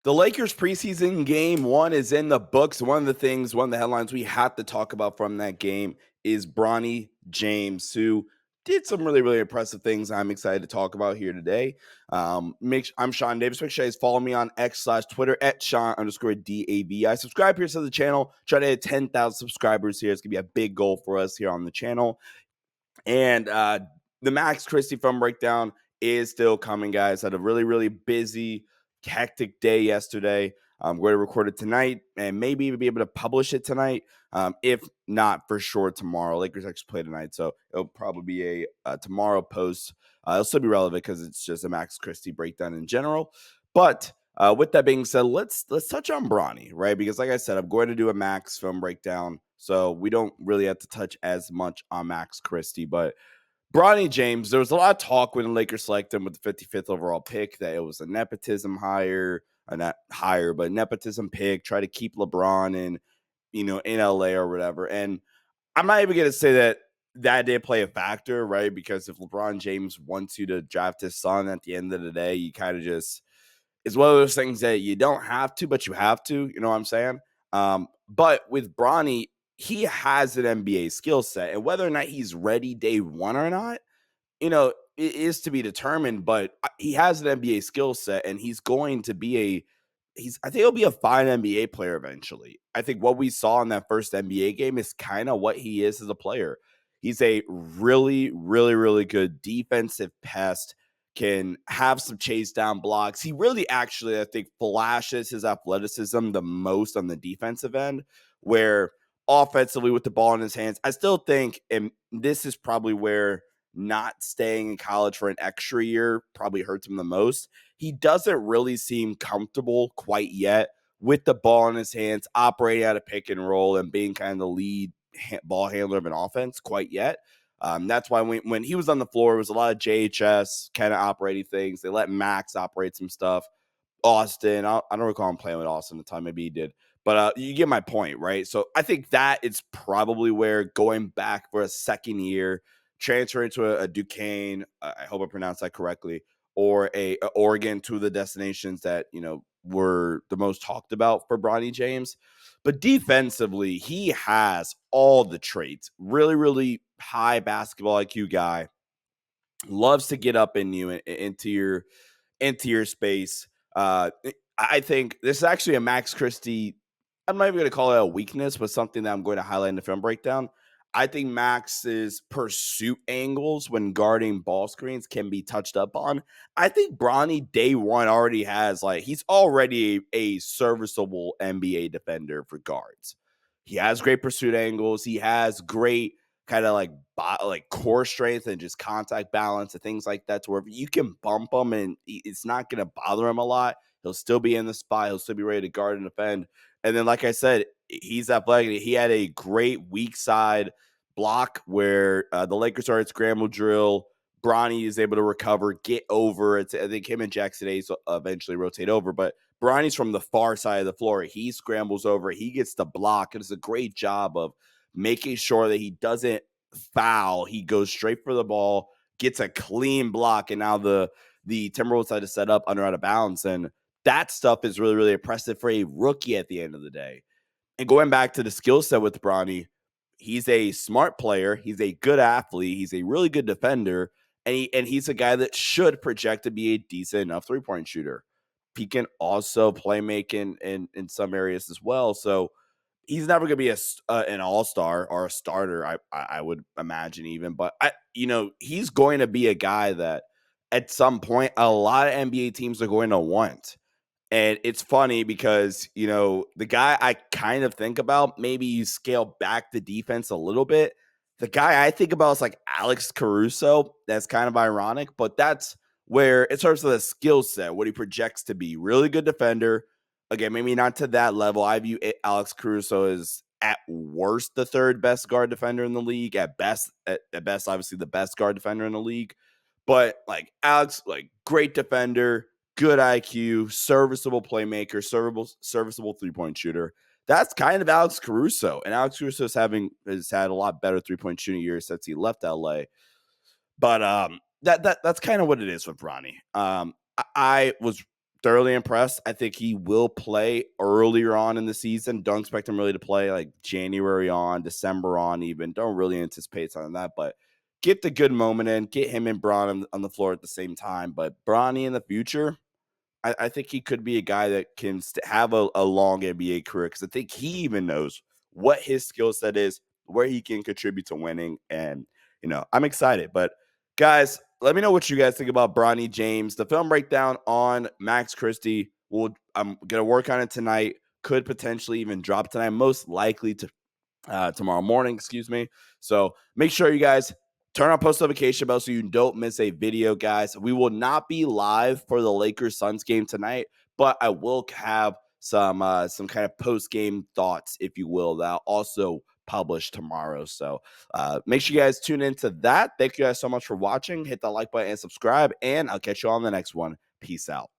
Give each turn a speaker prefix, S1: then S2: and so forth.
S1: The Lakers preseason game one is in the books. One of the headlines we have to talk about from that game is Bronny James, who did some really, really impressive things I'm excited to talk about here today. I'm Sean Davis. Make sure you guys follow me on X/Twitter at Sean_DAVI. Subscribe here to the channel. Try to hit 10,000 subscribers here. It's going to be a big goal for us here on the channel. And the Max Christie film breakdown is still coming, guys. Had a really, really busy, hectic day yesterday. I'm going to record it tonight and maybe even be able to publish it tonight. If not, for sure tomorrow. Lakers actually play tonight, so it'll probably be a tomorrow post. It'll still be relevant because it's just a Max Christie breakdown in general. But with that being said, let's touch on Bronny, right? Because like I said, I'm going to do a Max film breakdown, so we don't really have to touch as much on Max Christie. But Bronny James, there was a lot of talk when the Lakers selected him with the 55th overall pick that it was a nepotism hire, not hire, but nepotism pick, try to keep LeBron in LA or whatever. And I'm not even going to say that did play a factor, right? Because if LeBron James wants you to draft his son at the end of the day, you kind of just, it's one of those things that you don't have to, but you have to. You know what I'm saying? But with Bronny, he has an NBA skill set, and whether or not he's ready day one or not, it is to be determined. But he has an NBA skill set, and he's going to be I think he'll be a fine NBA player eventually. I think what we saw in that first NBA game is kind of what he is as a player. He's a really, really, really good defensive pest, can have some chase down blocks. He really actually, I think, flashes his athleticism the most on the defensive end, where offensively with the ball in his hands, I still think, and this is probably where not staying in college for an extra year probably hurts him the most. He doesn't really seem comfortable quite yet with the ball in his hands, operating out of pick and roll and being kind of the lead ball handler of an offense quite yet. That's why when he was on the floor, it was a lot of JHS kind of operating things. They let Max operate some stuff. Austin, I don't recall him playing with Austin at the time. Maybe he did. But you get my point, right? So I think that is probably where going back for a second year, transferring to a Duquesne, I hope I pronounced that correctly, or a Oregon, two of the destinations that, were the most talked about for Bronny James. But defensively, he has all the traits. Really, really high basketball IQ guy. Loves to get up in you into your space. I think this is actually a Max Christie. I'm not even going to call it a weakness, but something that I'm going to highlight in the film breakdown. I think Max's pursuit angles when guarding ball screens can be touched up on. I think Bronny day one already has, he's already a serviceable NBA defender for guards. He has great pursuit angles. He has great kind of like core strength and just contact balance and things like that, to where you can bump him and it's not going to bother him a lot. He'll still be in the spot. He'll still be ready to guard and defend. And then, like I said, he's athletic. He had a great weak side block where the Lakers started scramble drill. Bronny is able to recover, get over. I think him and Jackson Hayes eventually rotate over, but Bronny's from the far side of the floor. He scrambles over. He gets the block. It does a great job of making sure that he doesn't foul. He goes straight for the ball, gets a clean block, and now the Timberwolves had to set up under out of bounds. And that stuff is really, really impressive for a rookie at the end of the day. And going back to the skill set with Bronny, he's a smart player. He's a good athlete. He's a really good defender. And he's a guy that should project to be a decent enough three-point shooter. He can also play making in some areas as well. So he's never going to be an all-star or a starter, I would imagine even. But, he's going to be a guy that at some point a lot of NBA teams are going to want. And it's funny because, the guy I kind of think about, maybe you scale back the defense a little bit. The guy I think about is like Alex Caruso. That's kind of ironic, but that's where, in terms of the skill set, what he projects to be, really good defender. Again, maybe not to that level. I view Alex Caruso as at worst the third best guard defender in the league. At best, obviously the best guard defender in the league. But like Alex, great defender, good IQ, serviceable playmaker, serviceable three-point shooter. That's kind of Alex Caruso. And Alex Caruso has had a lot better three-point shooting years since he left LA. But that's kind of what it is with Bronny. I was thoroughly impressed. I think he will play earlier on in the season. Don't expect him really to play like January on, December on, even. Don't really anticipate something like that, but get the good moment in, get him and Bron on the floor at the same time. But Bronny in the future, I think he could be a guy that can have a long NBA career, because I think he even knows what his skill set is, where he can contribute to winning. And, I'm excited. But, guys, let me know what you guys think about Bronny James. The film breakdown on Max Christie, I'm going to work on it tonight. Could potentially even drop tonight. Most likely to tomorrow morning, excuse me. So make sure you guys turn on post notification bell so you don't miss a video, guys. We will not be live for the Lakers Suns game tonight, but I will have some kind of post game thoughts, if you will, that I'll also publish tomorrow. So make sure you guys tune into that. Thank you guys so much for watching. Hit that like button and subscribe, and I'll catch you on the next one. Peace out.